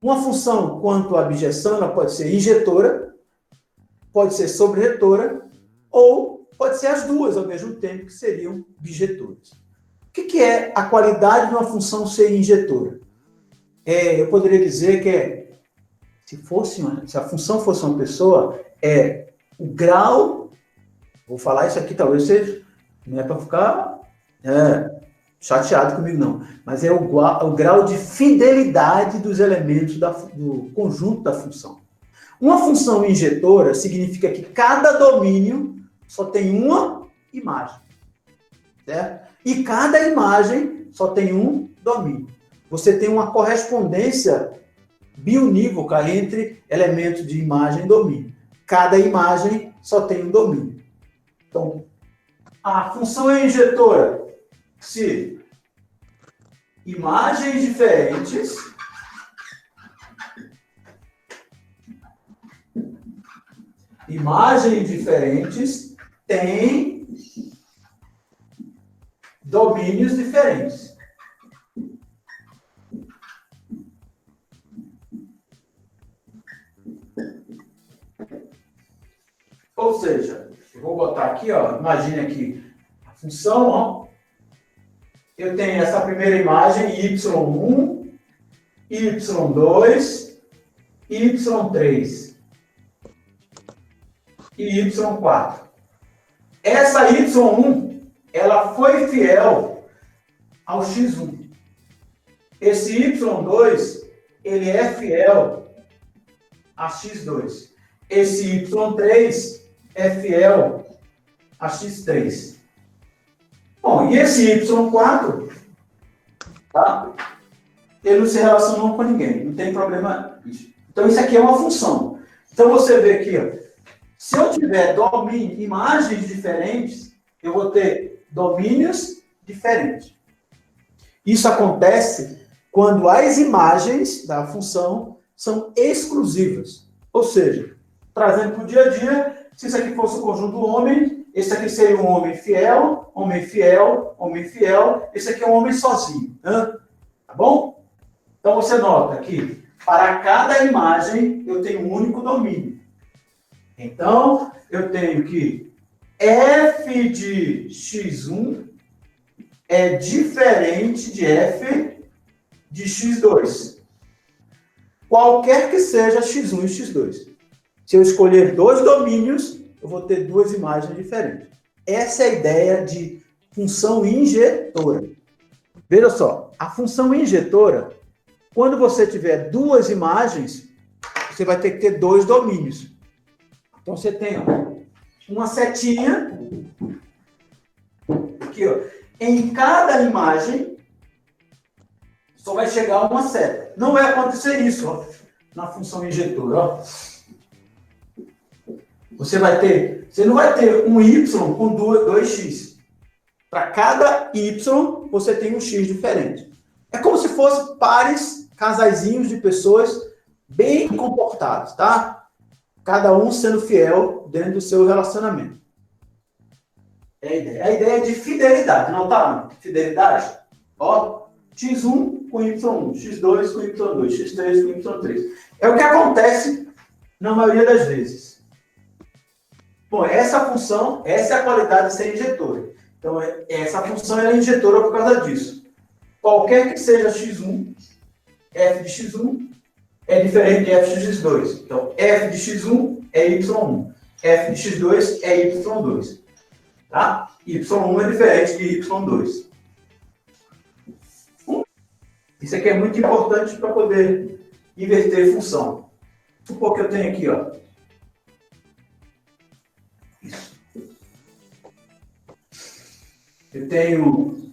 Uma função quanto à abjeção, ela pode ser injetora, pode ser sobre-retora, ou pode ser as duas ao mesmo tempo, que seriam bijetoras. O que é a qualidade de uma função ser injetora? Eu poderia dizer que se a função fosse uma pessoa, o grau, vou falar isso aqui, talvez seja, não é para ficar chateado comigo, não, mas é o grau de fidelidade dos elementos do conjunto da função. Uma função injetora significa que cada domínio só tem uma imagem, certo? E cada imagem só tem um domínio. Você tem uma correspondência biunívoca entre elementos de imagem e domínio. Cada imagem só tem um domínio. Então, a função é injetora se imagens diferentes têm domínios diferentes. Ou seja, eu vou botar aqui, imagine aqui a função, eu tenho essa primeira imagem, y1, y2, y3 e y4. Essa y1, ela foi fiel ao x1. Esse y2, ele é fiel a x2. Esse y3 é fiel a x3. Bom, e esse y4, tá? Ele não se relacionou com ninguém, não tem problema isso. Então, isso aqui é uma função. Então, você vê aqui, se eu tiver imagens diferentes, eu vou ter domínios diferentes. Isso acontece quando as imagens da função são exclusivas. Ou seja, trazendo para o dia a dia, se isso aqui fosse o conjunto homem, esse aqui seria um homem fiel, homem fiel, homem fiel. Esse aqui é um homem sozinho. Tá bom? Então, você nota que para cada imagem eu tenho um único domínio. Então, eu tenho que f de x1 é diferente de f de x2. Qualquer que seja x1 e x2. Se eu escolher dois domínios, eu vou ter duas imagens diferentes. Essa é a ideia de função injetora. Veja só, a função injetora, quando você tiver duas imagens, você vai ter que ter dois domínios. Então, você tem uma setinha, aqui, em cada imagem, só vai chegar uma seta. Não vai acontecer isso na função injetora. Você não vai ter um y com 2x. Para cada y, você tem um x diferente. É como se fosse pares, casaizinhos de pessoas bem comportados, tá? Cada um sendo fiel dentro do seu relacionamento. É a ideia. A ideia é de fidelidade, não tá? Fidelidade. X1 com Y1, X2 com Y2, X3 com Y3. É o que acontece na maioria das vezes. Bom, essa função, essa é a qualidade de ser injetora. Então, essa função é injetora por causa disso. Qualquer que seja x1, f de x1 é diferente de f de x2. Então, f de x1 é y1, f de x2 é y2. Tá? y1 é diferente de y2. Isso aqui é muito importante para poder inverter função. Supor que eu tenho aqui, isso. Eu tenho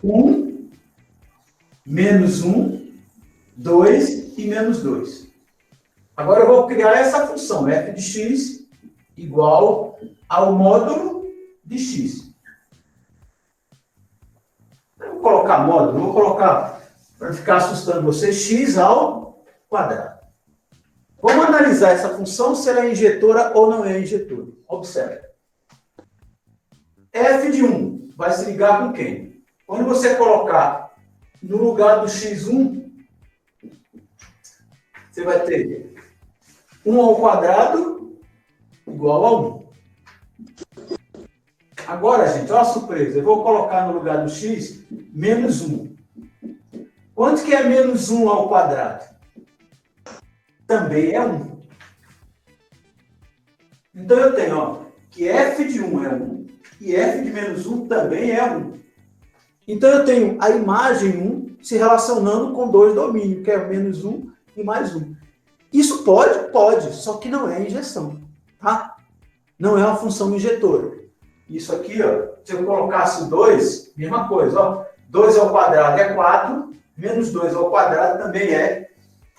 1, menos 1, 2 e menos 2. Agora eu vou criar essa função, f de x igual ao módulo de x. Eu vou colocar módulo, vou colocar, para ficar assustando você, x ao quadrado. Vamos analisar essa função, se ela é injetora ou não é injetora. Observe. F de 1 vai se ligar com quem? Quando você colocar no lugar do x1, Você vai ter 1 ao quadrado igual a 1. Agora, gente, olha a surpresa. Eu vou colocar no lugar do x menos 1. Quanto que é menos 1 ao quadrado? Também é 1. Então, eu tenho que f de 1 é 1 e f de menos 1 também é 1. Então, eu tenho a imagem 1 se relacionando com dois domínios, que é menos 1 e mais 1. Isso pode? Pode, só que não é injeção, tá? Não é uma função injetora. Isso aqui, se eu colocasse 2, mesma coisa, 2 ao quadrado é 4, menos 2 ao quadrado também é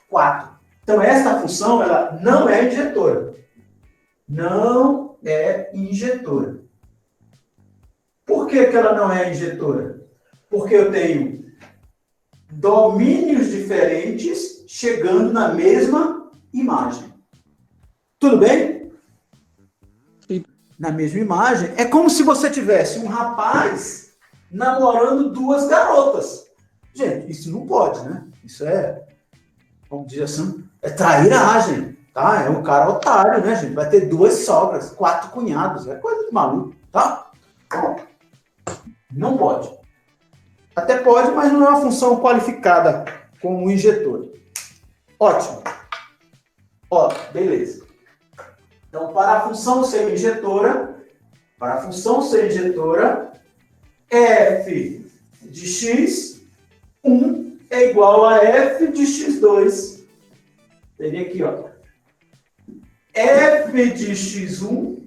4. Então, essa função, ela não é injetora. Não é injetora. Por que que ela não é injetora? Porque eu tenho domínios diferentes chegando na mesma imagem. Tudo bem? Sim. Na mesma imagem. É como se você tivesse um rapaz namorando duas garotas. Gente, isso não pode, né? Isso é, vamos dizer assim, é trairagem, tá? É um cara otário, né, gente? Vai ter 2 sogras, 4 cunhados. É coisa de maluco, tá? Não pode. Até pode, mas não é uma função qualificada como injetor. Ótimo. Beleza. Então, para a função ser injetora, f de x, 1 é igual a f de x2. Seria aqui, f de x1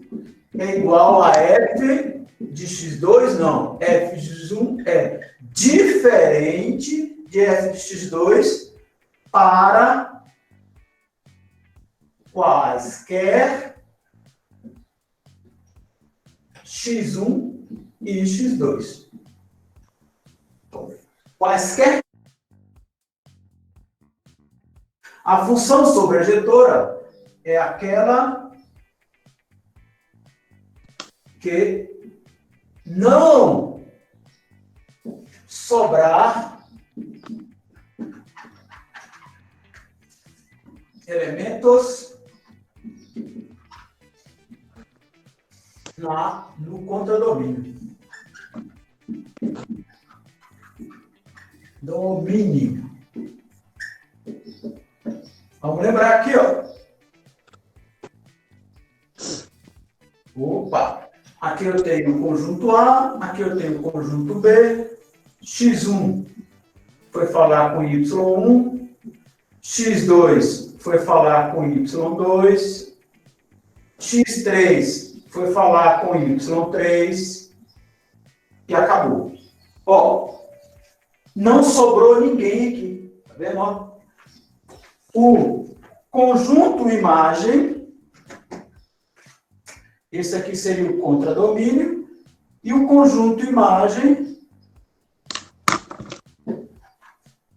é igual a f de x2, não. f de x1 é diferente de f de x2 para quaisquer x1 e x2. Então, quaisquer. A função sobrejetora é aquela que não sobrar elementos no contradomínio. Domínio. Vamos lembrar aqui, Opa! Aqui eu tenho o conjunto A, aqui eu tenho o conjunto B. X1 foi falar com Y1. X2 foi falar com Y2. X3 foi falar com Y3. E acabou. Não sobrou ninguém aqui. Tá vendo? O conjunto imagem, esse aqui seria o contradomínio, e o conjunto imagem,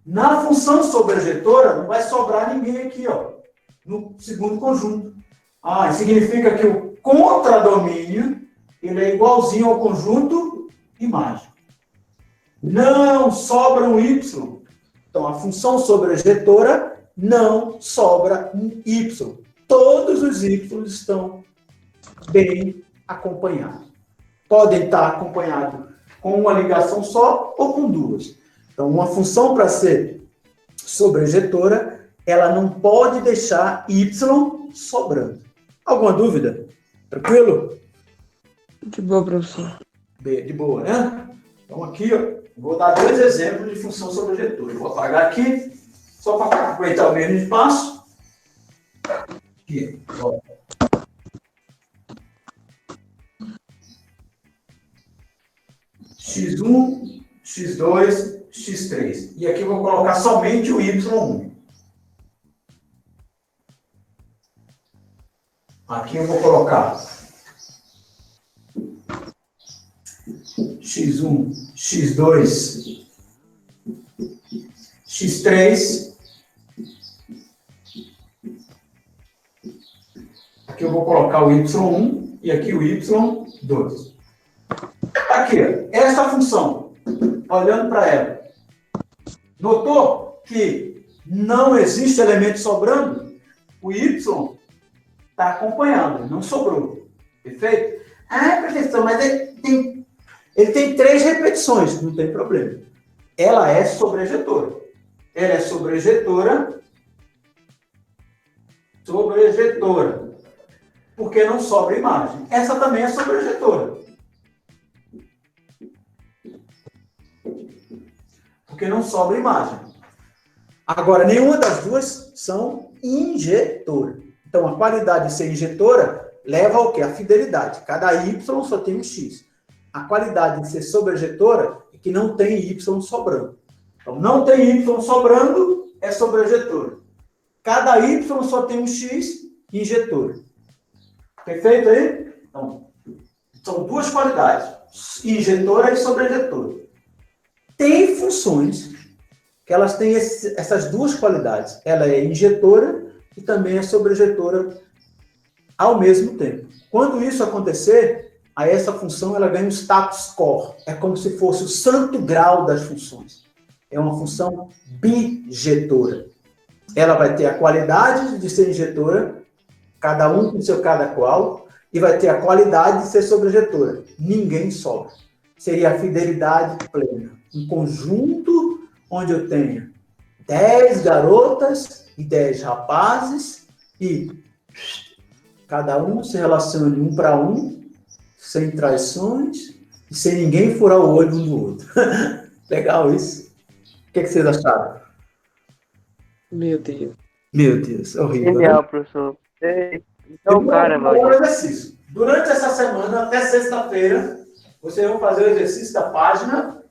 na função sobrejetora, não vai sobrar ninguém aqui, no segundo conjunto. Isso significa que o contradomínio, ele é igualzinho ao conjunto imagem. Não sobra um y. Então, a função sobrejetora não sobra um y. Todos os y estão bem acompanhados. Podem estar acompanhados com uma ligação só ou com duas. Então, uma função para ser sobrejetora, ela não pode deixar y sobrando. Alguma dúvida? Tranquilo? De boa, professor. De boa, né? Então, aqui, vou dar 2 exemplos de função sobrejetora. Eu vou apagar aqui, só para aproveitar o mesmo espaço. Aqui, x1, x2, x3. E aqui eu vou colocar somente o y1. Aqui eu vou colocar x1, x2, x3. Aqui eu vou colocar o y1 e aqui o y2. Aqui, essa função, olhando para ela, notou que não existe elemento sobrando, o Y está acompanhando, não sobrou. Perfeito? Ah, professor, mas ele tem 3 repetições, não tem problema. Ela é sobrejetora. Ela é sobrejetora, porque não sobra imagem. Essa também é sobrejetora. Porque não sobra imagem. Agora, nenhuma das duas são injetora. Então, a qualidade de ser injetora leva ao quê? A fidelidade. Cada Y só tem um X. A qualidade de ser sobrejetora é que não tem Y sobrando. Então, não tem Y sobrando, é sobrejetora. Cada Y só tem um X, injetora. Perfeito aí? Então, são duas qualidades. Injetora e sobrejetora. Tem funções que elas têm essas duas qualidades. Ela é injetora e também é sobrejetora ao mesmo tempo. Quando isso acontecer, aí essa função ela ganha um status core. É como se fosse o santo grau das funções. É uma função bijetora. Ela vai ter a qualidade de ser injetora, cada um com seu cada qual, e vai ter a qualidade de ser sobrejetora. Ninguém sobra. Seria a fidelidade plena. Um conjunto onde eu tenho 10 garotas e 10 rapazes e cada um se relacione um para um, sem traições e sem ninguém furar o olho um do outro. Legal isso? O que vocês acharam? Meu Deus. Meu Deus, horrível. Genial, né? professor. Então, cara, um exercício. Durante essa semana, até sexta-feira, vocês vão fazer o exercício da página